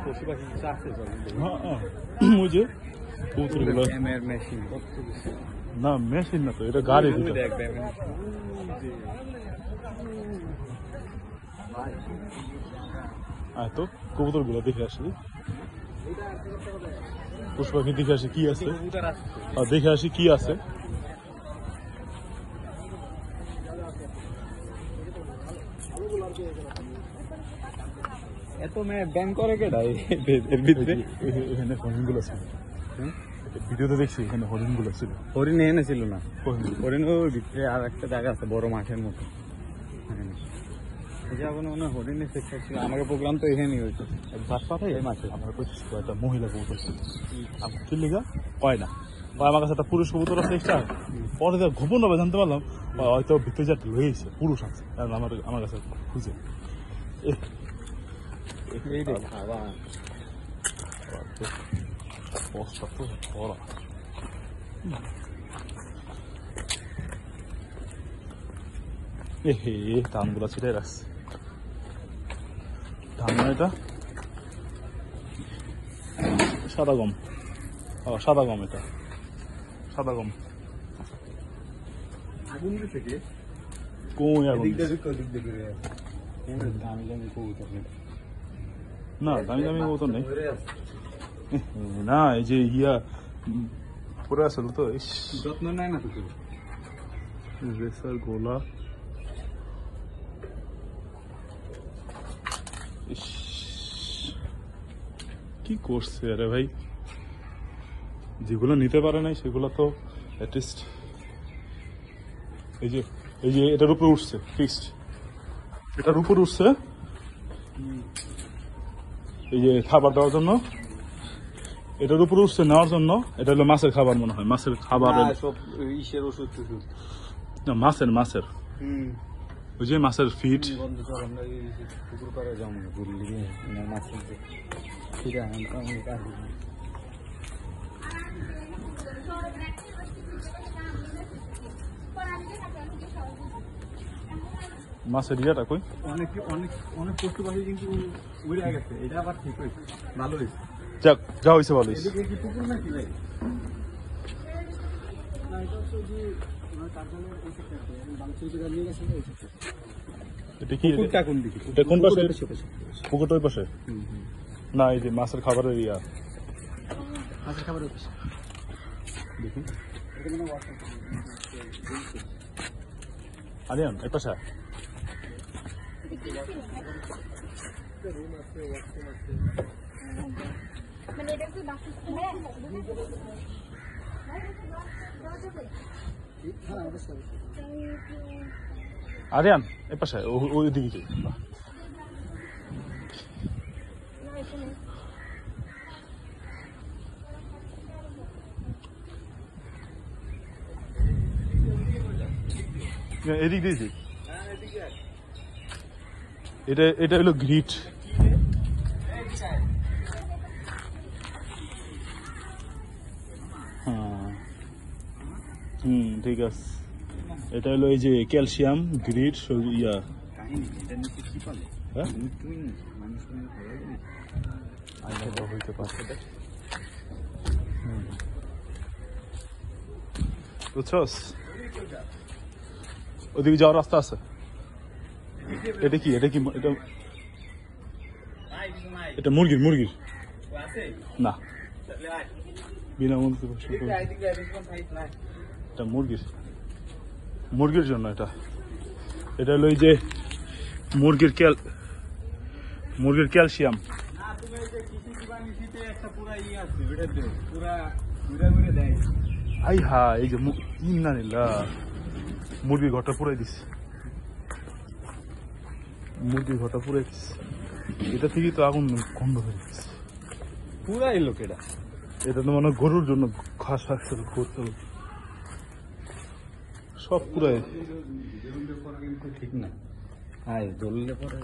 পশু পাখি চাষে ওই যে কবুতরগুলো মেশিন না মেশিন না তো এটা গাড়ি তো কবুতর গুলো দেখে আসি পশু পাখি দেখে আসি কি আছে দেখে আসি কি আছে এত ব্যান করে কেডা এর ভিতরে এখানে হরিণগুলো ছিল ভিডিওতে দেখছি এখানে হরিণগুলো ছিল হরিণ এখানে ছিল না হরিণ ওই ভিতরে আর একটা জায়গা আছে বড় মাঠের মতো হরিণের সেক্টর ছিল আমাকে প্রোগ্রাম তো এখানেই হয়েছে এই মাঠে আমার একটা মহিলা কবুতর ছিল আমার কি লেগা কয় না আমার কাছে একটা পুরুষ কবুতর আছে একটা পরে গোপন ভাবে জানতে পারলাম হয়তো ভিতরে যা রয়েছে পুরুষ আছে আমার কাছে খুঁজে ধানগুলা ছিটাই রাখছে ধান না এটা সাদা গম সাদা গম এটা সাদা গম না দামি দামি কবুতর নেই না এই যে ইয়া পরে আসলো তো যত্ন নেয় না তো রেসার গোলা কি করছে আরে ভাই যেগুলো নিতে পারে নাই সেগুলো তো অ্যাটলিস্ট এই যে এটার উপরে উঠছে ফিক্সড এটার উপর উঠছে এই যে খাবার দেওয়ার জন্য এটার উপর উঠছে নেওয়ার জন্য এটা হলো মাছের খাবার মনে হয় মাছের খাবার না মাছের ওই যে মাছের ফিড মাছের ইয়াটা কই অনেক পশু পাখি কিন্তু উড়ে গেছে এটা আবার ঠিক হয়েছে ভালো হয়েছে যাক যা হয়েছে ভালো হয়েছে পুকুর নাকি ভাই এটা কি এটা কোন পাশে পুকুরটা ওই পাশে না এই যে মাছের খাবারের ইয়া মাছের খাবারের পাশে দেখি আরিয়ান এই পাশে মানে এটা কি বাসস্থান আরিয়ান এই পাশে ওই দিকে এদিক দিয়েছি এটা হলো গ্রিট ঠিক আছে এটা হলো এই যে ক্যালসিয়াম গ্রিট ইয়া হইতে পারে বুঝছস ওদিকে যাওয়ার রাস্তা আছে এটা কি এটা এটা মুরগির না বিনামূল্যে এটা মুরগির জন্য এটা হলো এই যে মুরগির ক্যালসিয়াম আই হা এই যে মুরগির ঘরটা পুরাই দিচ্ছে এটা থেকেই তো আগুন গন্ধ হয়ে গেছে পুরা এলো কেডা এটা তো মনে হয় গরুর জন্য ঘাস সব পুরাই ঠিক না জ্বললে পরে